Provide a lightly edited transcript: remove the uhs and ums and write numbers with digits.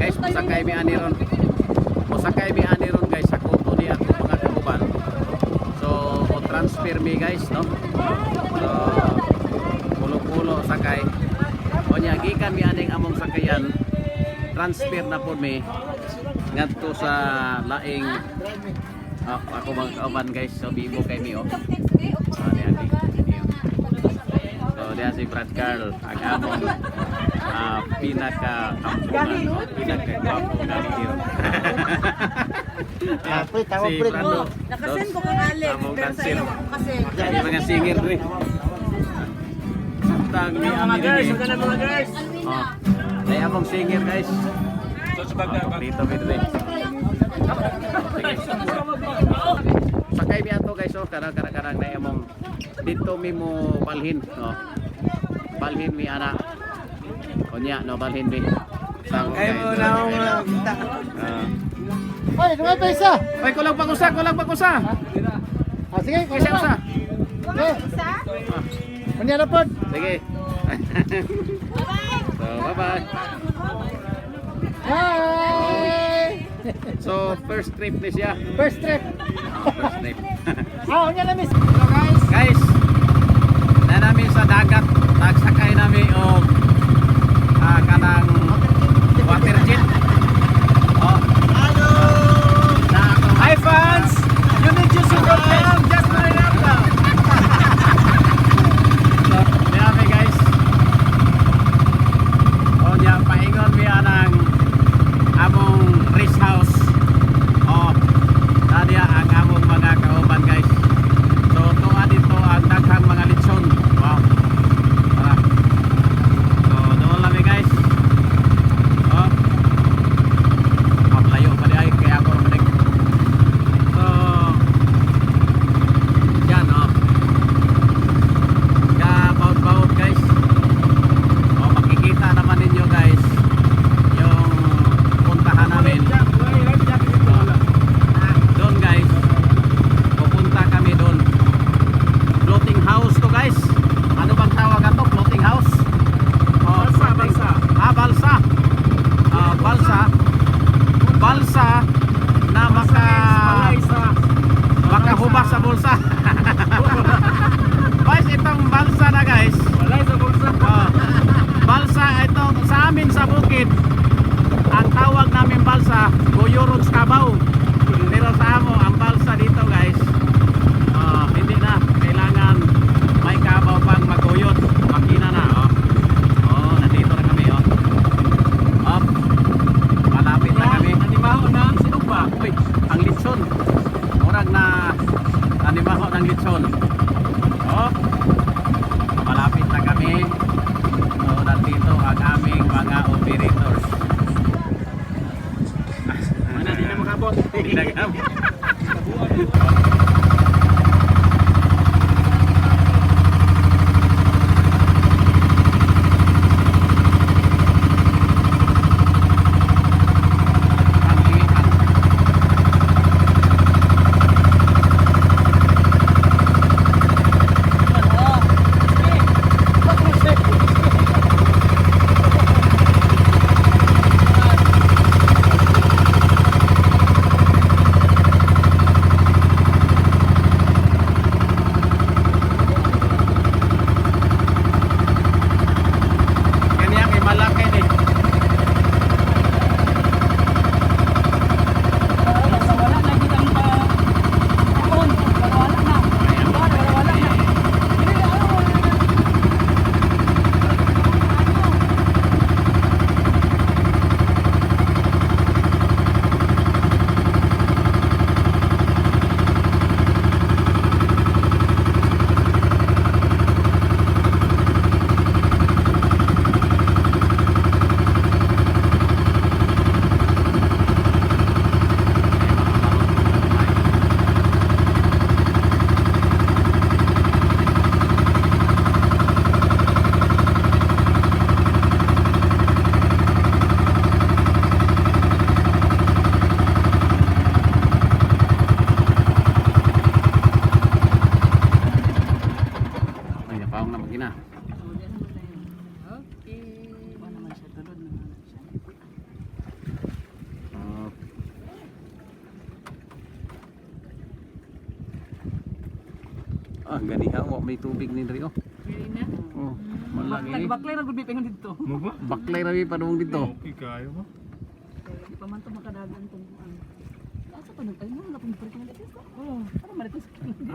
guys, musakay mi ani ron. Musakay mi ani ron guys sa kuto ni ato mga kauban. So, o transfer mi guys, no? So, pulo-pulo sakay. O nya gikan mi aning among sakayan. Transfer na po mi ngadto sa laing ako mga kauban guys. So, bibo kay mi oh. So, diyan si Brad Carl, ang among pinaka-kampungan, no? Pinaka-gwapo na dito. Si Brando. Nakasin ko kang Alex, pero sa iyo kasi. Yung mga singer rin. Samtang ni Ami rin. Mga girls. Ay, among singer guys. Dito, rin. Sakay mi ato guys, oh. Karang-karang na among dito mi mo balhin, no? Balhin mi anak. Onya, no balhin mi. Ay mo na ako kita. Oy, kumay pa isa. Ay, kulang pakusa. Sige, Isa usa. Okay. Unya na pod. Sige. So, bye-bye. Hi. So, first trip ni siya. First trip. First trip. Unya na miss. Hello guys. Guys, na namin sa dagat. Nagsakay namin og kanang water jet. Oh. Hello. Hi fans! You need to support me. Just my number. So, dinami guys. O niya, paingon mi anang among rest house. O, nadya ang among mga kauban guys. So, tuwa dito ang daghang mga litson. Wow. Tara. So, doon lang guys. O. Layo pa di ay kaya ako manig. So, yan oh. Baut-baut guys. O, makikita naman ninyo guys yung puntahan namin. Doon guys. Pupunta kami doon. Floating house to guys. Ano bang tawag ato? Floating house? Balsa. Balsa. Balsa na makahubas sa bulsa. Guys, itong balsa na guys. Balsa ito sa amin sa bukid. Ang tawag namin balsa, Goyorod Cabaw. Pero sa amo ang balsa dito guys. Hindi na kailangan may kabaw pang maguyod. Makina na oh. Oh, nandito na kami oh. Up. Malapit na kami. Animaho ng sinugba. Uy, ang litson. Murag na animaho ng litson. Oh. Malapit na kami. So, nandito ang aming mga operators. Di na makabot. Hindi na kami. Ah, ganiha mo may tubig ni Rio. Yun na. Oh, malaki. Nagbaklay ra gud pingon dito. Baklay rawi pa dong dito. Okay kayo ba? Di pa man to makadagan tong ano. Asa pa nagtayo na pang perkingan dito. Oh, para marites.